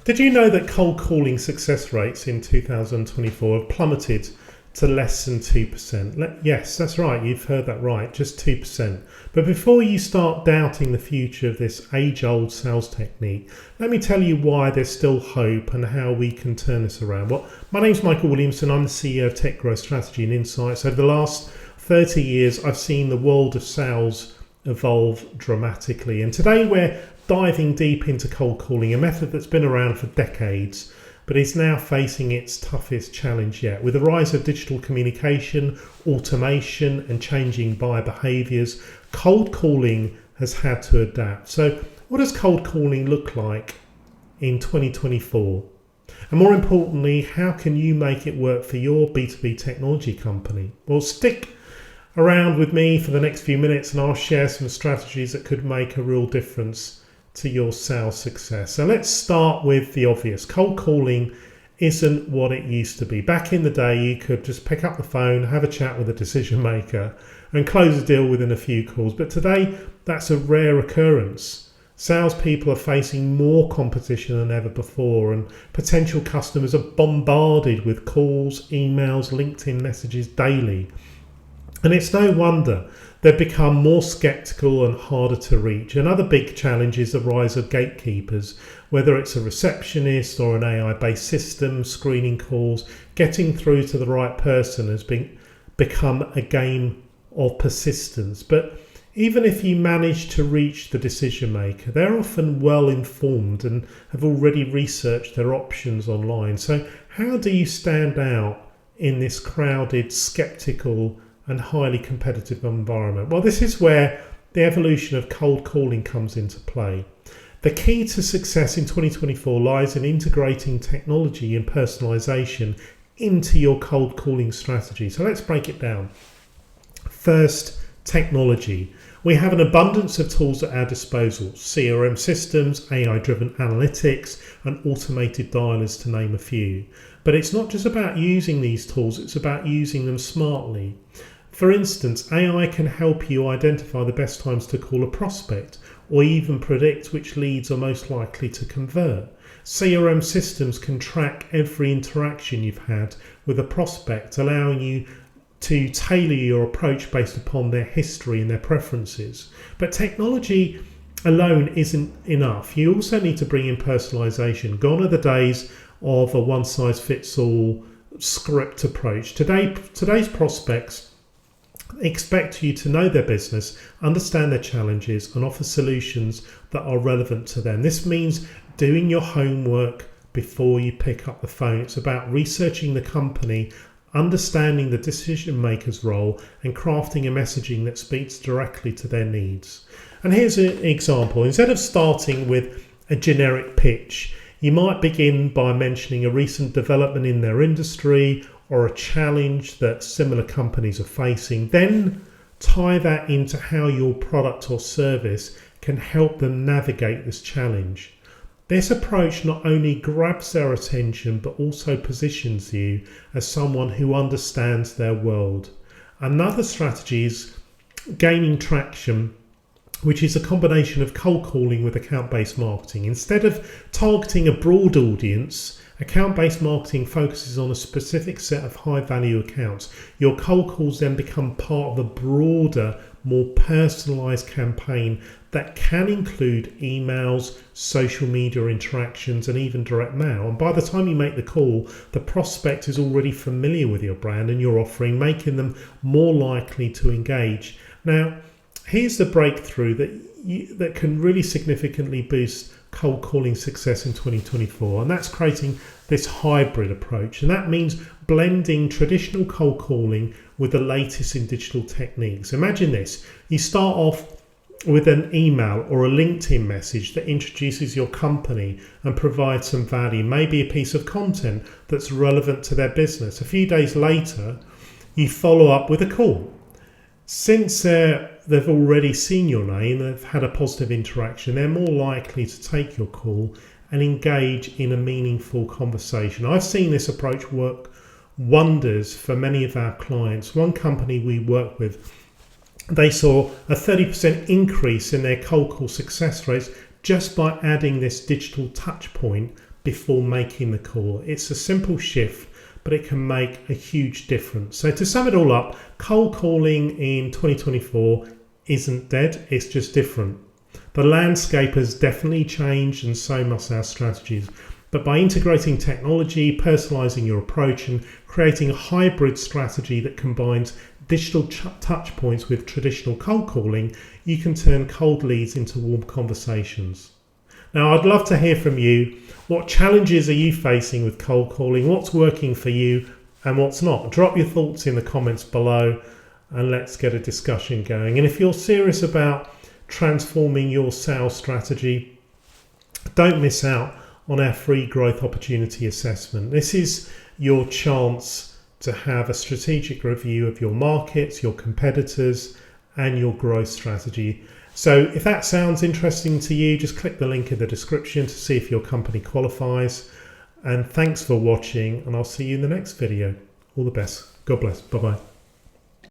Did you know that cold calling success rates in 2024 have plummeted to less than 2%? Yes, that's right, you've heard that right, just 2%. But before you start doubting the future of this age-old sales technique, let me tell you why there's still hope and how we can turn this around. Well, my name's Michael Williamson, I'm the CEO of TechGrowth Strategy and Insights. Over the last 30 years, I've seen the world of sales evolve dramatically. And today we're diving deep into cold calling, a method that's been around for decades, but is now facing its toughest challenge yet. With the rise of digital communication, automation, and changing buyer behaviours, cold calling has had to adapt. So what does cold calling look like in 2024? And more importantly, how can you make it work for your B2B technology company? Well, stick around with me for the next few minutes and I'll share some strategies that could make a real difference to your sales success. So let's start with the obvious. Cold calling isn't what it used to be. Back in the day, you could just pick up the phone, have a chat with a decision maker and close a deal within a few calls. But today, that's a rare occurrence. Salespeople are facing more competition than ever before, and potential customers are bombarded with calls, emails, LinkedIn messages daily. And it's no wonder they've become more sceptical and harder to reach. Another big challenge is the rise of gatekeepers, whether it's a receptionist or an AI-based system, screening calls, getting through to the right person has become a game of persistence. But even if you manage to reach the decision maker, they're often well informed and have already researched their options online. So how do you stand out in this crowded, skeptical, and highly competitive environment? Well, this is where the evolution of cold calling comes into play. The key to success in 2024 lies in integrating technology and personalization into your cold calling strategy. So let's break it down. First, technology. We have an abundance of tools at our disposal: CRM systems, AI-driven analytics, and automated dialers, to name a few. But it's not just about using these tools, it's about using them smartly. For instance, AI can help you identify the best times to call a prospect or even predict which leads are most likely to convert. CRM systems can track every interaction you've had with a prospect, allowing you to tailor your approach based upon their history and their preferences. But technology alone isn't enough. You also need to bring in personalization. Gone are the days of a one-size-fits-all script approach. Today's prospects expect you to know their business, understand their challenges, and offer solutions that are relevant to them. This means doing your homework before you pick up the phone. It's about researching the company, understanding the decision maker's role, and crafting a messaging that speaks directly to their needs. And here's an example. Instead of starting with a generic pitch, you might begin by mentioning a recent development in their industry or a challenge that similar companies are facing. Then tie that into how your product or service can help them navigate this challenge. This approach not only grabs their attention, but also positions you as someone who understands their world. Another strategy is gaining traction, which is a combination of cold calling with account-based marketing. Instead of targeting a broad audience, account-based marketing focuses on a specific set of high-value accounts. Your cold calls then become part of a broader, more personalised campaign that can include emails, social media interactions, and even direct mail. And by the time you make the call, the prospect is already familiar with your brand and your offering, making them more likely to engage. Now, here's the breakthrough that can really significantly boost cold calling success in 2024, and that's creating this hybrid approach. And that means blending traditional cold calling with the latest in digital techniques. Imagine this: you start off with an email or a LinkedIn message that introduces your company and provides some value, maybe a piece of content that's relevant to their business. A few days later, you follow up with a call. Since they've already seen your name, they've had a positive interaction, they're more likely to take your call and engage in a meaningful conversation. I've seen this approach work wonders for many of our clients. One company we work with, they saw a 30% increase in their cold call success rates just by adding this digital touch point before making the call. It's a simple shift, but it can make a huge difference. So to sum it all up, cold calling in 2024 isn't dead, it's just different. The landscape has definitely changed, and so must our strategies. But by integrating technology, personalizing your approach, and creating a hybrid strategy that combines digital touch points with traditional cold calling, you can turn cold leads into warm conversations. Now, I'd love to hear from you. What challenges are you facing with cold calling? What's working for you and what's not? Drop your thoughts in the comments below and let's get a discussion going. And if you're serious about transforming your sales strategy, don't miss out on our free growth opportunity assessment. This is your chance to have a strategic review of your markets, your competitors, and your growth strategy. So if that sounds interesting to you, just click the link in the description to see if your company qualifies. And thanks for watching, and I'll see you in the next video. All the best. God bless. Bye-bye.